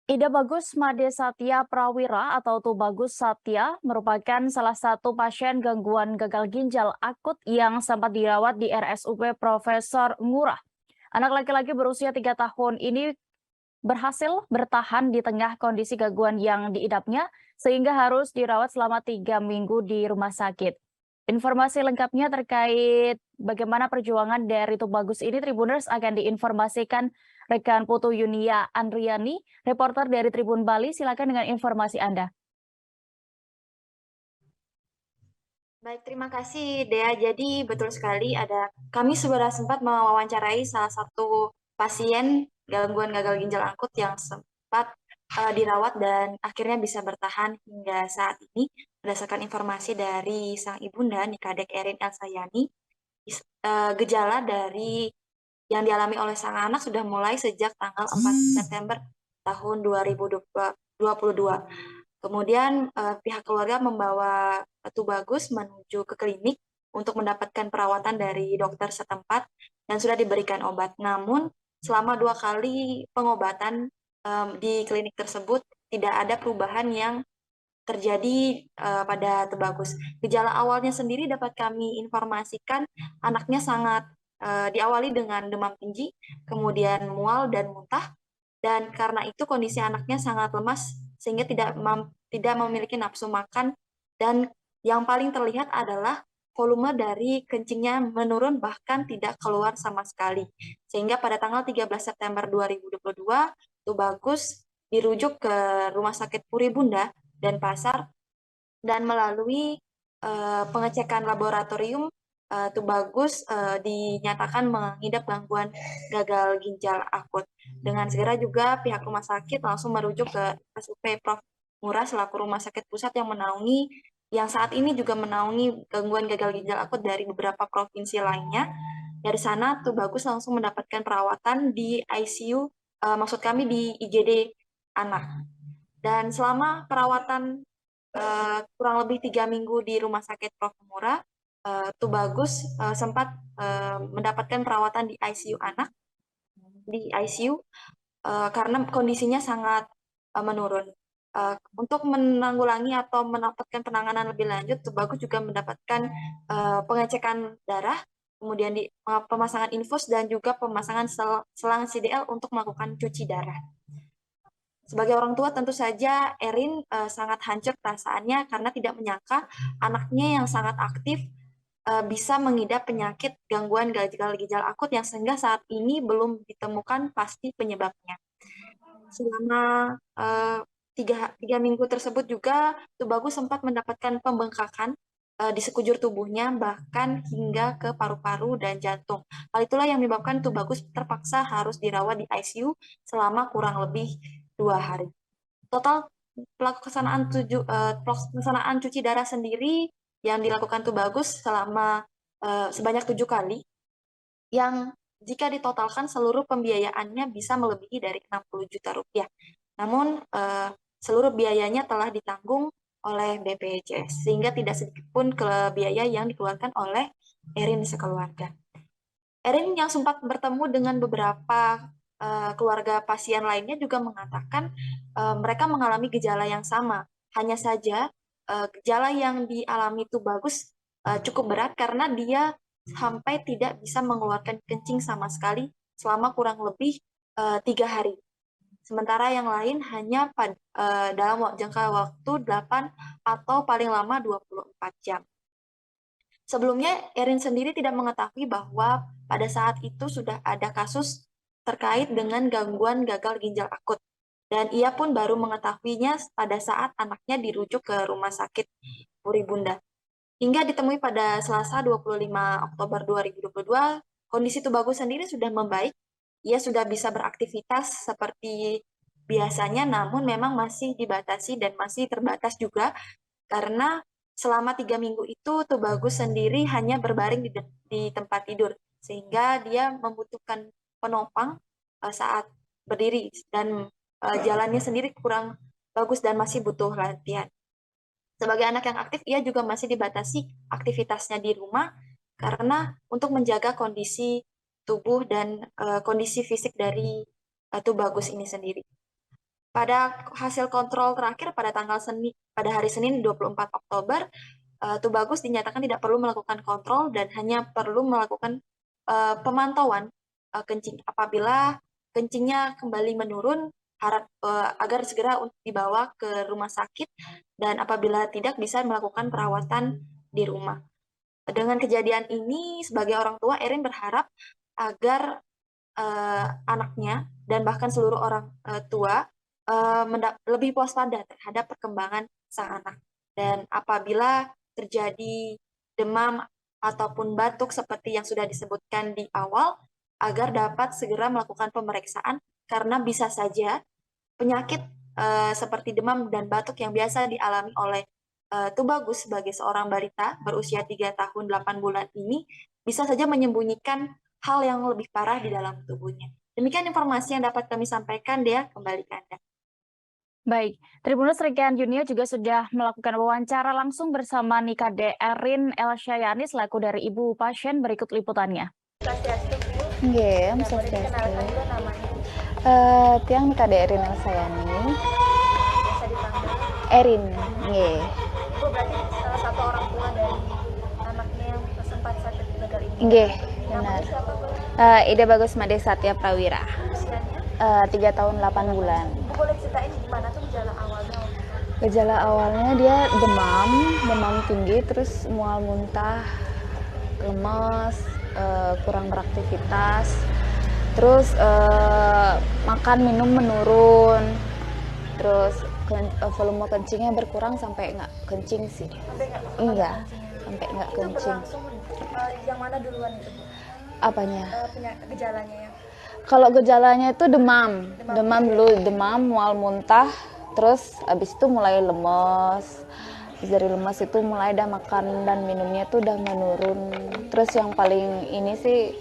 Ida Bagus Made Satya Prawira atau Tubagus Satya merupakan salah satu pasien gangguan gagal ginjal akut yang sempat dirawat di RSUP Profesor Ngurah. Anak laki-laki berusia 3 tahun ini berhasil bertahan di tengah kondisi gangguan yang diidapnya sehingga harus dirawat selama 3 minggu di rumah sakit. Informasi lengkapnya terkait bagaimana perjuangan dari Tubagus ini Tribuners akan diinformasikan rekan Putu Yunia Andriani, reporter dari Tribun Bali. Silakan dengan informasi Anda. Baik, terima kasih Dea. Jadi betul sekali kami sudah sempat mewawancarai salah satu pasien gangguan gagal ginjal akut yang sempat dirawat dan akhirnya bisa bertahan hingga saat ini. Berdasarkan informasi dari sang ibunda Nikadek Erin Elsayani, gejala dari yang dialami oleh sang anak sudah mulai sejak tanggal 4 September tahun 2022. Kemudian pihak keluarga membawa Tubagus menuju ke klinik untuk mendapatkan perawatan dari dokter setempat dan sudah diberikan obat. Namun selama 2 kali pengobatan di klinik tersebut tidak ada perubahan yang terjadi pada Tubagus. Gejala awalnya sendiri dapat kami informasikan anaknya sangat diawali dengan demam tinggi, kemudian mual dan muntah, dan karena itu kondisi anaknya sangat lemas sehingga tidak memiliki nafsu makan, dan yang paling terlihat adalah volume dari kencingnya menurun bahkan tidak keluar sama sekali. Sehingga pada tanggal 13 September 2022, Tubagus dirujuk ke Rumah Sakit Puri Bunda dan Pasar, dan melalui pengecekan laboratorium Tubagus dinyatakan mengidap gangguan gagal ginjal akut. Dengan segera juga pihak rumah sakit langsung merujuk ke RSUP Prof. Ngurah selaku rumah sakit pusat yang saat ini juga menaungi gangguan gagal ginjal akut dari beberapa provinsi lainnya. Dari sana Tubagus langsung mendapatkan perawatan di ICU, maksud kami di IGD anak. Dan selama perawatan kurang lebih 3 minggu di Rumah Sakit Prof. Murah, Tubagus sempat mendapatkan perawatan di ICU anak, di ICU karena kondisinya sangat menurun. Untuk menanggulangi atau mendapatkan penanganan lebih lanjut, Tubagus juga mendapatkan pengecekan darah, kemudian pemasangan infus dan juga pemasangan selang CDL untuk melakukan cuci darah. Sebagai orang tua tentu saja Erin sangat hancur perasaannya karena tidak menyangka anaknya yang sangat aktif bisa mengidap penyakit gangguan gagal ginjal akut yang sehingga saat ini belum ditemukan pasti penyebabnya. Selama tiga minggu tersebut juga Tubagus sempat mendapatkan pembengkakan di sekujur tubuhnya, bahkan hingga ke paru-paru dan jantung. Hal itulah yang menyebabkan Tubagus terpaksa harus dirawat di ICU selama kurang lebih 2 hari. Total pelaksanaan cuci darah sendiri yang dilakukan Tubagus selama sebanyak 7 kali, yang jika ditotalkan seluruh pembiayaannya bisa melebihi dari 60 juta rupiah. Namun seluruh biayanya telah ditanggung oleh BPJS sehingga tidak sedikit pun biaya yang dikeluarkan oleh Erin sekeluarga. Erin yang sempat bertemu dengan beberapa keluarga pasien lainnya juga mengatakan mereka mengalami gejala yang sama. Hanya saja gejala yang dialami Tubagus cukup berat karena dia sampai tidak bisa mengeluarkan kencing sama sekali selama kurang lebih 3 hari. Sementara yang lain hanya dalam jangka waktu 8 atau paling lama 24 jam. Sebelumnya, Erin sendiri tidak mengetahui bahwa pada saat itu sudah ada kasus terkait dengan gangguan gagal ginjal akut. Dan ia pun baru mengetahuinya pada saat anaknya dirujuk ke Rumah Sakit Puri Bunda. Hingga ditemui pada Selasa 25 Oktober 2022, kondisi Tubagus sendiri sudah membaik. Ia sudah bisa beraktivitas seperti biasanya, namun memang masih dibatasi dan masih terbatas juga karena selama 3 minggu itu Tubagus sendiri hanya berbaring di tempat tidur, sehingga dia membutuhkan penopang saat berdiri, dan jalannya sendiri kurang bagus dan masih butuh latihan. Sebagai anak yang aktif, ia juga masih dibatasi aktivitasnya di rumah karena untuk menjaga kondisi tubuh dan kondisi fisik dari Tubagus ini sendiri. Pada hasil kontrol terakhir pada hari Senin 24 Oktober, Tubagus dinyatakan tidak perlu melakukan kontrol dan hanya perlu melakukan pemantauan kencing. Apabila kencingnya kembali menurun, agar segera dibawa ke rumah sakit, dan apabila tidak bisa melakukan perawatan di rumah. Dengan kejadian ini, sebagai orang tua, Erin berharap agar anaknya dan bahkan seluruh orang tua lebih waspada terhadap perkembangan sang anak. Dan apabila terjadi demam ataupun batuk seperti yang sudah disebutkan di awal, agar dapat segera melakukan pemeriksaan, karena bisa saja penyakit seperti demam dan batuk yang biasa dialami oleh Tubagus sebagai seorang balita berusia 3 tahun 8 bulan ini bisa saja menyembunyikan hal yang lebih parah di dalam tubuhnya. Demikian informasi yang dapat kami sampaikan, Dea, kembali ke Anda. Baik, Tribunus Rekan Junior juga sudah melakukan wawancara langsung bersama Nikade Erin Elsyayani selaku dari ibu pasien. Berikut liputannya. Nggih, Swastiastu. Tiang Nikade Erin Elsyayani. Bisa dipanggil Erin, nggih. Ibu berarti salah satu orang tua dari anaknya yang sempat sakit gagal ini. Nggih, Namanya benar. siapa, Bu? Ida Bagus Made Satya Prawira. Usianya? 3 tahun 8 bulan. Bu boleh ceritain gimana tuh gejala awalnya? Gejala awalnya dia demam tinggi, terus mual muntah, lemes, kurang beraktivitas, terus makan minum menurun, terus volume kencingnya berkurang sampai nggak kencing sih. Sampai nggak? Enggak, sampai nggak Itu kencing. berlangsung yang mana duluan itu, Bu? Apanya? Punya gejalanya ya? Kalau gejalanya itu demam dulu, mual muntah, terus abis itu mulai lemes. Terus dari lemes itu mulai dah makan dan minumnya tuh udah menurun. Terus yang paling ini sih